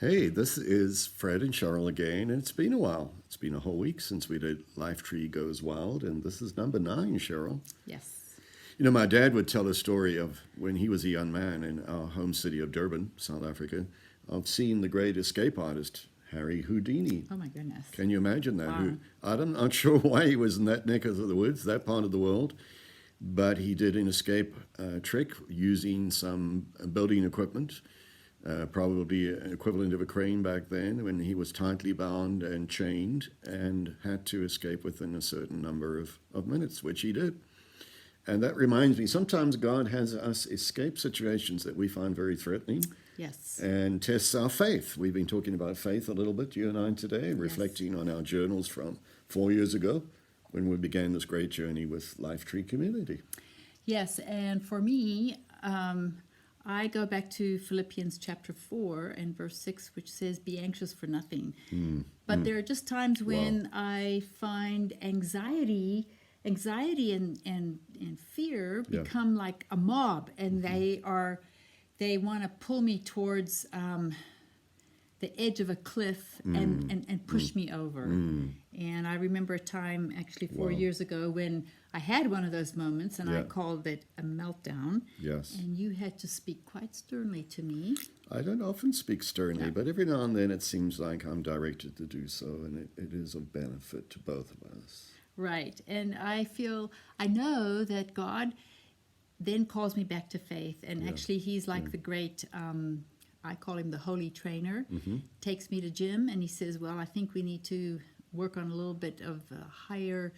Hey, this is Fred and Cheryl again, and it's been a while. It's been a whole week since we did Life Tree Goes Wild, and this is number 9, Cheryl. Yes. You know, my dad would tell a story of when he was a young man in our home city of Durban, South Africa, of seeing the great escape artist, Harry Houdini. Oh my goodness. Can you imagine that? Wow. I'm not sure why he was in that neck of the woods, that part of the world, but he did an escape trick using some building equipment. Probably equivalent of a crane back then, when he was tightly bound and chained and had to escape within a certain number of minutes, which he did. And that reminds me, sometimes God has us escape situations that we find very threatening Yes. and tests our faith. We've been talking about faith a little bit, you and I today, reflecting on our journals from 4 years ago when we began this great journey with Life Tree Community. Yes. And for me, I go back to Philippians chapter 4 and verse 6, which says, "Be anxious for nothing." But there are just times when I find anxiety and fear Yeah. become like a mob, and they want to pull me towards the edge of a cliff and push me over. And I remember a time actually 4 years ago when I had one of those moments, and I Yeah. called it a meltdown. Yes. And you had to speak quite sternly to me. I don't often speak sternly, No. but every now and then it seems like I'm directed to do so, and it is of benefit to both of us. Right. And I know that God then calls me back to faith. And actually, He's like the great, I call Him the holy trainer, takes me to gym, and He says, well, I think we need to work on a little bit of a higher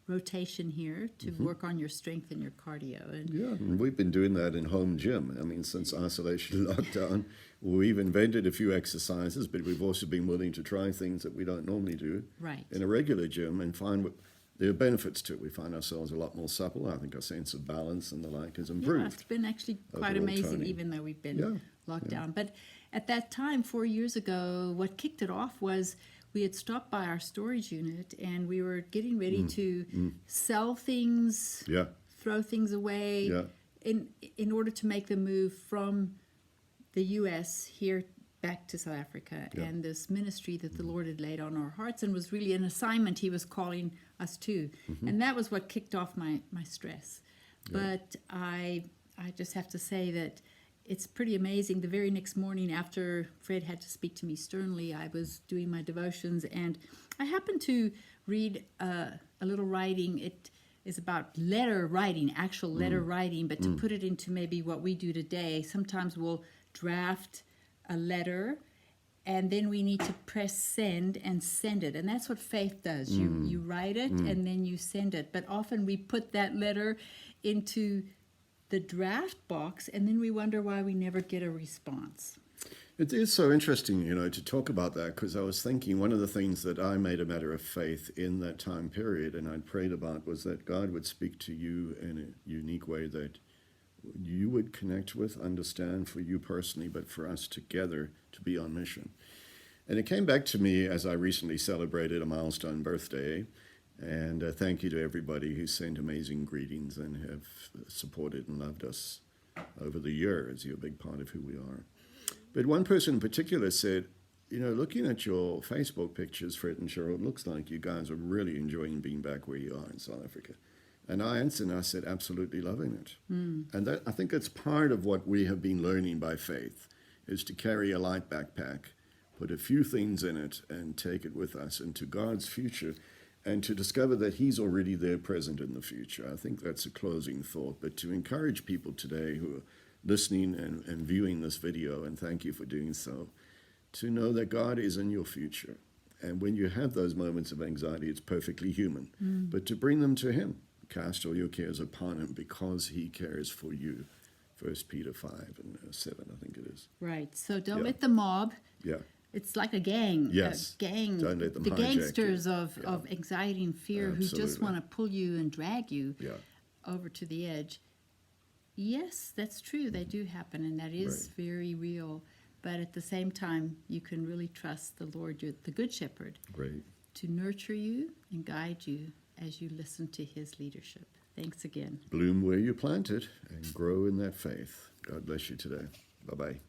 rotation here to work on your strength and your cardio. And Yeah, and we've been doing that in home gym. I mean, since isolation lockdown, we've invented a few exercises, but we've also been willing to try things that we don't normally do Right. in a regular gym and find there are benefits to it. We find ourselves a lot more supple. I think our sense of balance and the like has Yeah, improved. it's been actually quite Overall amazing, toning. even though we've been Yeah, locked down. But at that time, 4 years ago, what kicked it off was we had stopped by our storage unit and we were getting ready to sell things, Yeah, throw things away, yeah, in order to make the move from the U.S. here back to South Africa. Yeah. And this ministry that the Lord had laid on our hearts and was really an assignment He was calling us to. And that was what kicked off my stress. But I just have to say that it's pretty amazing. The very next morning after Fred had to speak to me sternly, I was doing my devotions, and I happened to read a little writing. It is about letter writing, actual letter writing, but to put it into maybe what we do today, sometimes we'll draft a letter and then we need to press send and send it. And that's what faith does. You write it and then you send it. But often we put that letter into the draft box and then we wonder why we never get a response. it is so interesting, you know, to talk about that, because I was thinking one of the things that I made a matter of faith in that time period and I'd prayed about was that God would speak to you in a unique way that you would connect with, understand for you personally, but for us together to be on mission. And it came back to me as I recently celebrated a milestone birthday. And thank you to everybody who sent amazing greetings and have supported and loved us over the years. You're a big part of who we are. But one person in particular said, you know, looking at your Facebook pictures, Fred and Cheryl, it looks like you guys are really enjoying being back where you are in South Africa. And I answered and I said, absolutely loving it. And that, I think that's part of what we have been learning by faith, is to carry a light backpack, put a few things in it, and take it with us into God's future, and to discover that He's already there present in the future. I think that's a closing thought. But to encourage people today who are listening and viewing this video, and thank you for doing so, to know that God is in your future. And when you have those moments of anxiety, it's perfectly human. But to bring them to Him. Cast all your cares upon Him because He cares for you. 1 Peter 5 and 7, I think it is. Right. So don't Yeah. let the mob. Yeah. It's like a gang. Yes. A gang. Don't let them the hijack gangsters you. of anxiety and fear who just Absolutely. want to pull you and drag you Yeah. over to the edge. Yes, that's true. They do happen, and that is very real. But at the same time, you can really trust the Lord, the Good Shepherd, Great. to nurture you and guide you as you listen to His leadership. Thanks again. Bloom where you planted and grow in that faith. God bless you today. Bye-bye.